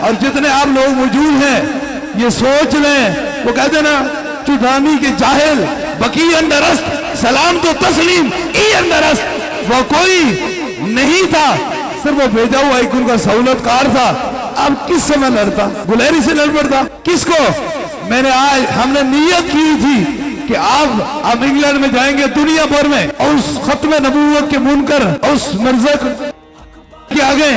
اور جتنے آپ لوگ موجود ہیں یہ سوچ لیں، وہ کہتے نا چودھانی کے جاہل بقی اندرست سلام تو تسلیم ای اندرست، وہ کوئی نہیں تھا، صرف وہ بھیجا ہوا ایک ان کا سہولت کار تھا۔ اب کس سے میں لڑتا؟ گلیری سے لڑ پڑتا؟ کس کو؟ میں نے آج ہم نے نیت کی تھی کہ آپ انگلینڈ میں جائیں گے دنیا بھر میں اور اس ختم نبوت کے منکر اس مرزا کے آگے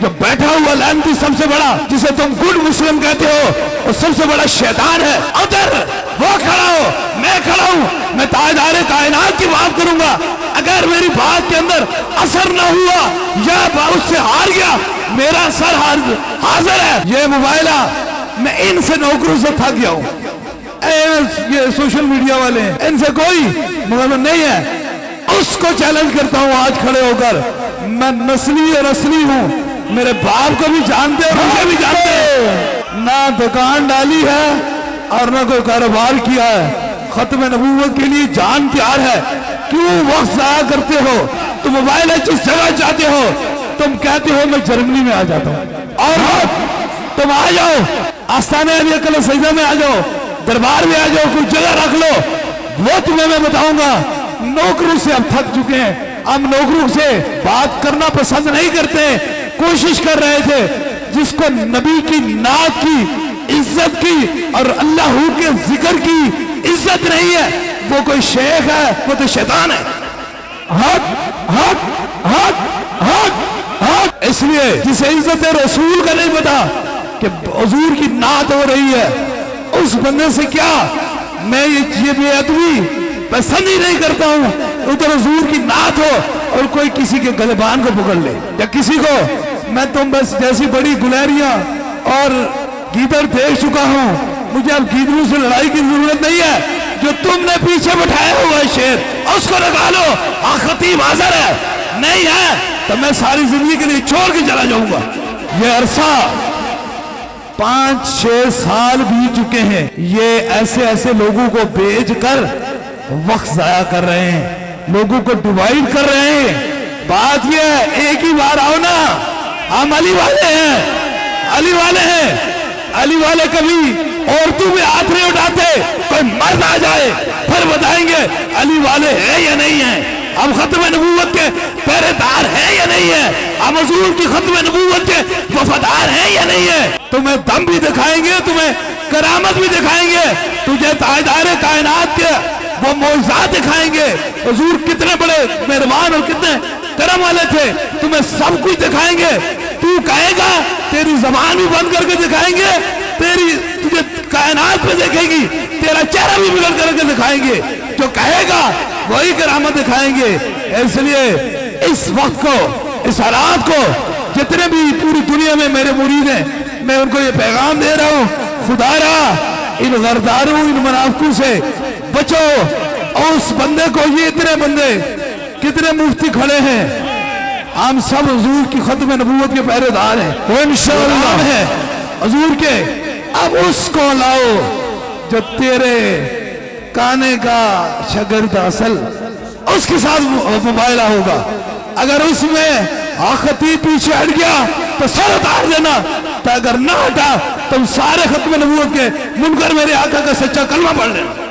جو بیٹھا ہوا لعنتی سب سے بڑا جسے تم گڈ مسلم کہتے ہو اور سب سے بڑا شیطان ہے، ادھر وہ کھڑا ہو، میں کھڑا ہوں، میں تاجدار کائنات کی بات کروں گا۔ اگر میری بات کے اندر اثر نہ ہوا یا اس سے ہار گیا، میرا سر حاضر ہے۔ یہ موبائلہ میں ان سے نوکروں سے تھک گیا ہوں، یہ سوشل میڈیا والے ہیں، ان سے کوئی مغرب نہیں ہے۔ اس کو چیلنج کرتا ہوں آج کھڑے ہو کر، میں نسلی اور اصلی ہوں، میرے باپ کو بھی جانتے اور مجھے بھی جانتے ہیں، نہ دکان ڈالی ہے اور نہ کوئی کاروبار کیا ہے، ختم نبوت کے لیے جان تیار ہے۔ کیوں وقت ضائع کرتے ہو؟ تم موبائل ہے جس جگہ جاتے ہو تم کہتے ہو میں جرمنی میں آ جاتا ہوں، اور تم آ جاؤ آستانہ علی اکبر سجدہ میں آ جاؤ، دربار میں آ جاؤ، کوئی جگہ رکھ لو، وہ تمہیں میں بتاؤں گا۔ نوکروں سے اب تھک چکے ہیں، ہم نوکروں سے بات کرنا پسند نہیں کرتے، کوشش کر رہے تھے جس کو نبی کی نعت کی عزت کی اور اللہ کے ذکر کی عزت نہیں ہے وہ کوئی شیخ ہے، وہ تو شیطان ہے۔ حق حق حق حق حق۔ اس لیے جسے عزت رسول کا نہیں پتا کہ حضور کی نعت ہو رہی ہے، اس بندے سے کیا میں یہ بے ادبی پسند ہی نہیں کرتا ہوں۔ ادھر حضور کی نعت ہو اور کوئی کسی کے گلبان کو پکڑ لے یا کسی کو، میں تم بس جیسی بڑی گلیریاں اور گیدڑ دیکھ چکا ہوں، مجھے اب گیدڑوں سے لڑائی کی ضرورت نہیں ہے۔ جو تم نے پیچھے بٹھایا ہوا ہے شیر، اس کو نکالو، خطیب حاضر ہے، نہیں ہے تو میں ساری زندگی کے لیے چھوڑ کے چلا جاؤں گا۔ یہ عرصہ 5-6 سال بیت چکے ہیں، یہ ایسے ایسے لوگوں کو بیچ کر وقت ضائع کر رہے ہیں، لوگوں کو ڈیوائیڈ کر رہے ہیں۔ بات یہ ہے ایک ہی بار آؤ نا، ہم علی والے ہیں، علی والے ہیں، علی والے کبھی عورتوں میں ہاتھ نہیں اٹھاتے، کوئی مرد آ جائے پھر بتائیں گے علی والے ہیں یا نہیں ہیں، ہم ختم نبوت کے پہرے دار ہیں یا نہیں ہیں، ہم حضور کی ختم نبوت کے وفادار ہیں یا نہیں ہیں۔ تمہیں دم بھی دکھائیں گے، تمہیں کرامت بھی دکھائیں گے، تجھے تاجدار کائنات کے وہ معجزات دکھائیں گے، حضور کتنے بڑے مہربان اور کتنے کرم والے تھے، تمہیں سب کچھ دکھائیں گے۔ تو کہے گا تیری زبان بھی بند کر کے دکھائیں گے، تجھے کائنات میں دیکھے گی، تیرا چہرہ بھی بلند کر کے دکھائیں گے، جو کہے گا وہی کرامت دکھائیں گے۔ اس لیے اس وقت کو، اس حالات کو، جتنے بھی پوری دنیا میں میرے مرید ہیں میں ان کو یہ پیغام دے رہا ہوں، خدا را ان غرداروں ان منافقوں سے بچو۔ اور اس بندے کو، یہ اتنے بندے کتنے مفتی کھڑے ہیں، ہم سب حضور کی ختم نبوت کے پہرے دار ہیں، وہ انشاءاللہ ہے حضور کے۔ اب اس کو لاؤ جو تیرے کانے کا شاگرد اصل، اس کے ساتھ مباہلہ ہوگا۔ اگر اس میں خطیب پیچھے ہٹ گیا تو سر اتار دینا، تو اگر نہ ہٹا تو سارے ختم نبوت کے منکر میرے آقا کا سچا کلمہ پڑھ لینا۔